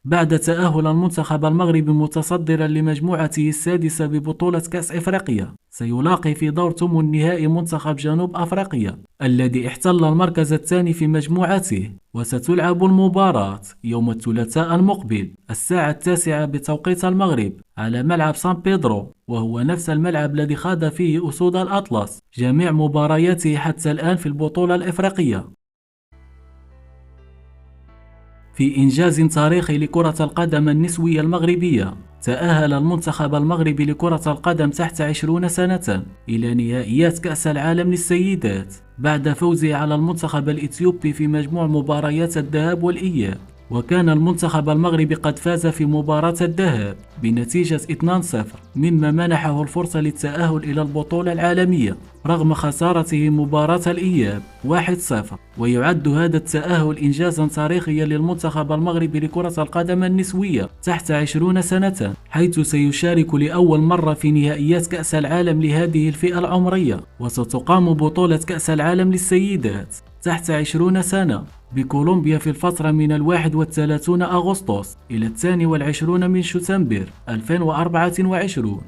بعد تأهل المنتخب المغربي متصدرا لمجموعته السادسة ببطولة كأس إفريقيا، سيلاقي في دور ثمن النهائي منتخب جنوب أفريقيا الذي احتل المركز الثاني في مجموعته. وستلعب المباراة يوم الثلاثاء المقبل الساعة 9 بتوقيت المغرب على ملعب سان بيدرو، وهو نفس الملعب الذي خاض فيه أسود الأطلس جميع مبارياته حتى الآن في البطولة الإفريقية. في إنجاز تاريخي لكرة القدم النسوية المغربية، تأهل المنتخب المغربي لكرة القدم تحت 20 سنة إلى نهائيات كأس العالم للسيدات بعد فوزه على المنتخب الإثيوبي في مجموع مباريات الذهاب والإياب. وكان المنتخب المغربي قد فاز في مباراة الذهاب بنتيجة 2-0، مما منحه الفرصة للتأهل إلى البطولة العالمية رغم خسارته مباراة الإياب 1-0. ويعد هذا التأهل إنجازا تاريخيا للمنتخب المغربي لكرة القدم النسوية تحت 20 سنة، حيث سيشارك لأول مرة في نهائيات كأس العالم لهذه الفئة العمرية. وستقام بطولة كأس العالم للسيدات تحت 20 سنة بكولومبيا في الفترة من 31 أغسطس إلى 22 من شتنبر 2024.